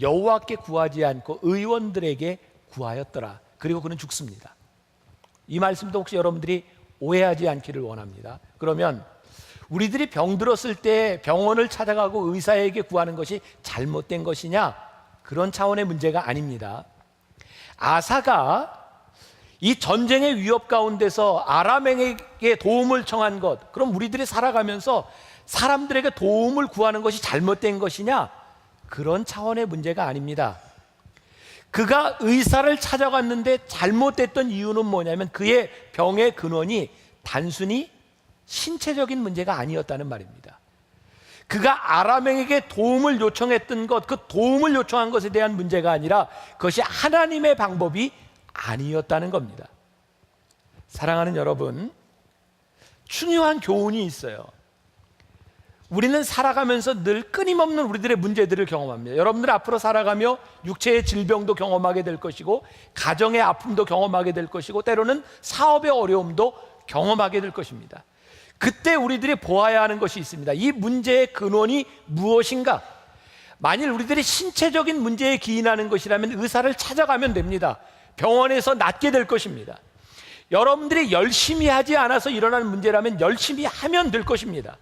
여호와께 구하지 않고 의원들에게 구하였더라. 그리고 그는 죽습니다. 이 말씀도 혹시 여러분들이 오해하지 않기를 원합니다. 그러면 우리들이 병들었을 때 병원을 찾아가고 의사에게 구하는 것이 잘못된 것이냐? 그런 차원의 문제가 아닙니다. 아사가 이 전쟁의 위협 가운데서 아람에게 도움을 청한 것, 그럼 우리들이 살아가면서 사람들에게 도움을 구하는 것이 잘못된 것이냐? 그런 차원의 문제가 아닙니다. 그가 의사를 찾아갔는데 잘못됐던 이유는 뭐냐면 그의 병의 근원이 단순히 신체적인 문제가 아니었다는 말입니다. 그가 아람에게 도움을 요청했던 것, 그 도움을 요청한 것에 대한 문제가 아니라 그것이 하나님의 방법이 아니었다는 겁니다. 사랑하는 여러분, 중요한 교훈이 있어요. 우리는 살아가면서 늘 끊임없는 우리들의 문제들을 경험합니다. 여러분들 앞으로 살아가며 육체의 질병도 경험하게 될 것이고, 가정의 아픔도 경험하게 될 것이고, 때로는 사업의 어려움도 경험하게 될 것입니다. 그때 우리들이 보아야 하는 것이 있습니다. 이 문제의 근원이 무엇인가? 만일 우리들이 신체적인 문제에 기인하는 것이라면 의사를 찾아가면 됩니다. 병원에서 낫게 될 것입니다. 여러분들이 열심히 하지 않아서 일어나는 문제라면 열심히 하면 될 것입니다.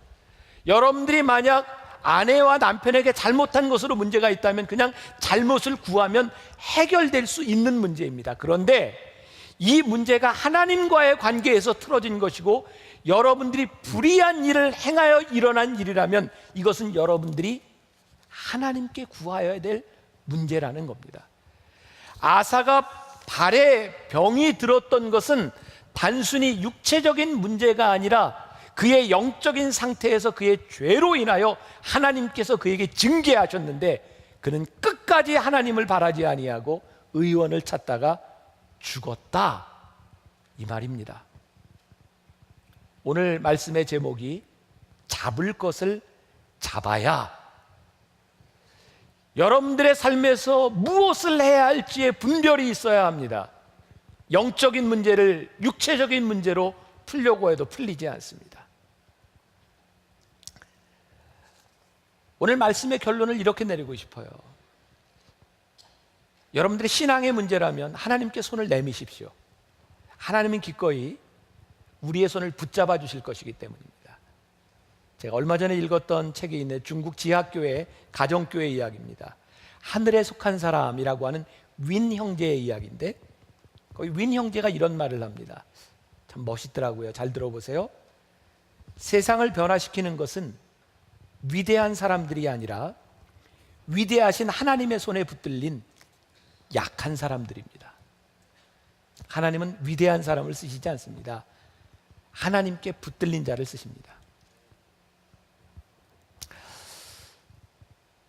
여러분들이 만약 아내와 남편에게 잘못한 것으로 문제가 있다면 그냥 잘못을 구하면 해결될 수 있는 문제입니다. 그런데 이 문제가 하나님과의 관계에서 틀어진 것이고 여러분들이 불의한 일을 행하여 일어난 일이라면 이것은 여러분들이 하나님께 구하여야 될 문제라는 겁니다. 아사가 발에 병이 들었던 것은 단순히 육체적인 문제가 아니라 그의 영적인 상태에서 그의 죄로 인하여 하나님께서 그에게 징계하셨는데 그는 끝까지 하나님을 바라지 아니하고 의원을 찾다가 죽었다, 이 말입니다. 오늘 말씀의 제목이 잡을 것을 잡아야. 여러분들의 삶에서 무엇을 해야 할지에 분별이 있어야 합니다. 영적인 문제를 육체적인 문제로 풀려고 해도 풀리지 않습니다. 오늘 말씀의 결론을 이렇게 내리고 싶어요. 여러분들의 신앙의 문제라면 하나님께 손을 내미십시오. 하나님은 기꺼이 우리의 손을 붙잡아 주실 것이기 때문입니다. 제가 얼마 전에 읽었던 책이 있는 중국 지하교회 가정교회 이야기입니다. 하늘에 속한 사람이라고 하는 윈 형제의 이야기인데, 거기 윈 형제가 이런 말을 합니다. 참 멋있더라고요. 잘 들어보세요. 세상을 변화시키는 것은 위대한 사람들이 아니라 위대하신 하나님의 손에 붙들린 약한 사람들입니다. 하나님은 위대한 사람을 쓰시지 않습니다. 하나님께 붙들린 자를 쓰십니다.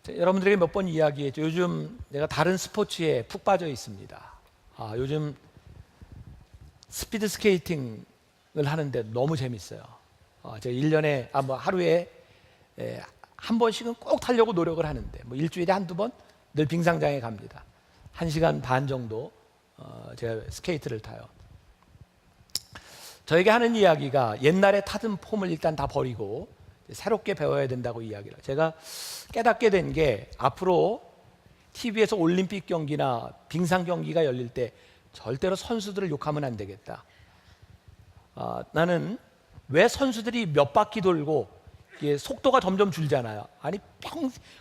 여러분들에게 몇 번 이야기했죠. 요즘 내가 다른 스포츠에 푹 빠져 있습니다. 요즘 스피드 스케이팅을 하는데 너무 재밌어요. 제가 1년에 하루에 한 번씩은 꼭 타려고 노력을 하는데 일주일에 한두 번 늘 빙상장에 갑니다. 1시간 반 정도 제가 스케이트를 타요. 저에게 하는 이야기가 옛날에 타던 폼을 일단 다 버리고 새롭게 배워야 된다고 이야기를. 제가 깨닫게 된 게 앞으로 TV에서 올림픽 경기나 빙상 경기가 열릴 때 절대로 선수들을 욕하면 안 되겠다. 나는 왜 선수들이 몇 바퀴 돌고 이게 속도가 점점 줄잖아요. 아니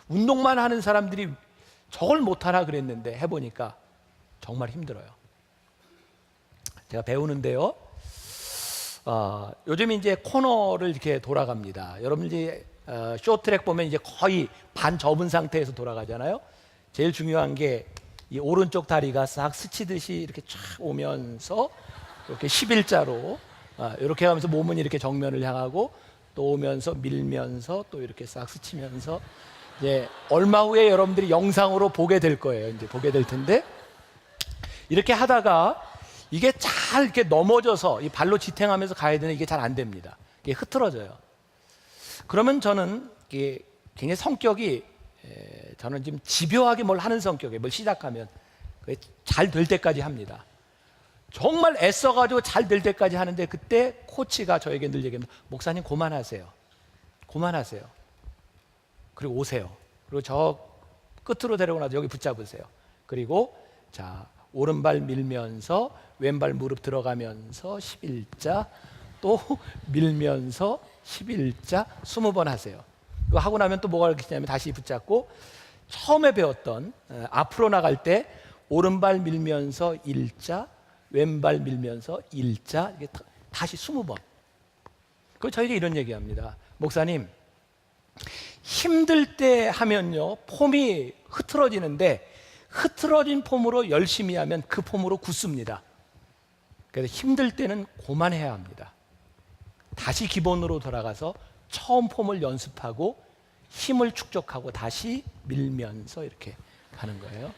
운동만 하는 사람들이 저걸 못하나 그랬는데 해보니까 정말 힘들어요. 제가 배우는데요. 요즘 이제 코너를 이렇게 돌아갑니다. 여러분들이 쇼트트랙 보면 이제 거의 반 접은 상태에서 돌아가잖아요. 제일 중요한 게 이 오른쪽 다리가 싹 스치듯이 이렇게 쫙 오면서 이렇게 11자로 이렇게 하면서 몸은 이렇게 정면을 향하고 또 오면서 밀면서 또 이렇게 싹 스치면서 이제 얼마 후에 여러분들이 영상으로 보게 될 거예요. 이제 보게 될 텐데 이렇게 하다가 이게 잘 이렇게 넘어져서 이 발로 지탱하면서 가야 되는 이게 잘 안 됩니다. 이게 흐트러져요. 그러면 저는 이게 굉장히 성격이 저는 지금 집요하게 뭘 하는 성격이에요. 뭘 시작하면 잘 될 때까지 합니다. 정말 애써가지고 잘 될 때까지 하는데 그때 코치가 저에게 늘 얘기합니다. 목사님 그만하세요. 그만하세요. 그리고 오세요. 그리고 저 끝으로 데려고 나서 여기 붙잡으세요. 그리고 자 오른발 밀면서 왼발 무릎 들어가면서 11자 또 밀면서 11자 20번 하세요. 그거 하고 나면 또 뭐가 있냐면 다시 붙잡고 처음에 배웠던 앞으로 나갈 때 오른발 밀면서 1자 왼발 밀면서 1자 이게 다시 20번. 그 저에게 이런 얘기합니다. 목사님 힘들 때 하면요 폼이 흐트러지는데 흐트러진 폼으로 열심히 하면 그 폼으로 굳습니다. 그래서 힘들 때는 그만해야 합니다. 다시 기본으로 돌아가서 처음 폼을 연습하고 힘을 축적하고 다시 밀면서 이렇게 가는 거예요.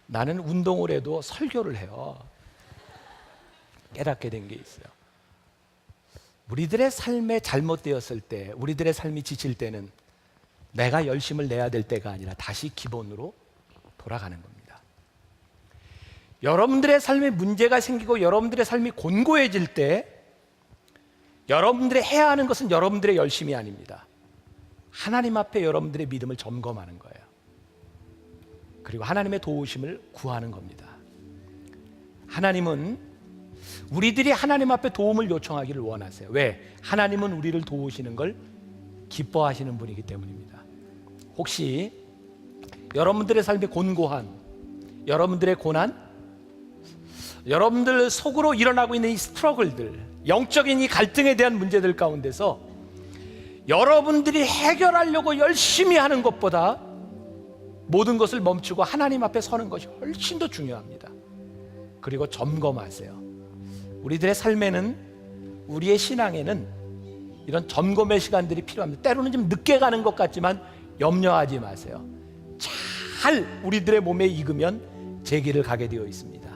나는 운동을 해도 설교를 해요. 깨닫게 된 게 있어요. 우리들의 삶에 잘못되었을 때, 우리들의 삶이 지칠 때는 내가 열심을 내야 될 때가 아니라 다시 기본으로 돌아가는 겁니다. 여러분들의 삶에 문제가 생기고 여러분들의 삶이 곤고해질 때 여러분들이 해야 하는 것은 여러분들의 열심이 아닙니다. 하나님 앞에 여러분들의 믿음을 점검하는 거예요. 그리고 하나님의 도우심을 구하는 겁니다. 하나님은 우리들이 하나님 앞에 도움을 요청하기를 원하세요. 왜? 하나님은 우리를 도우시는 걸 기뻐하시는 분이기 때문입니다. 혹시 여러분들의 삶의 곤고한, 여러분들의 고난, 여러분들 속으로 일어나고 있는 이 스트러글들, 영적인 이 갈등에 대한 문제들 가운데서 여러분들이 해결하려고 열심히 하는 것보다 모든 것을 멈추고 하나님 앞에 서는 것이 훨씬 더 중요합니다. 그리고 점검하세요. 우리들의 삶에는, 우리의 신앙에는 이런 점검의 시간들이 필요합니다. 때로는 좀 늦게 가는 것 같지만 염려하지 마세요. 잘 우리들의 몸에 익으면 제 길을 가게 되어 있습니다.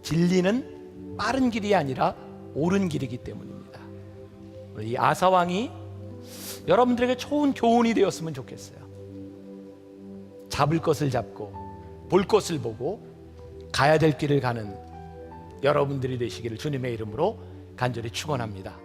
진리는 빠른 길이 아니라 옳은 길이기 때문입니다. 이 아사왕이 여러분들에게 좋은 교훈이 되었으면 좋겠어요. 잡을 것을 잡고 볼 것을 보고 가야 될 길을 가는 여러분들이 되시기를 주님의 이름으로 간절히 축원합니다.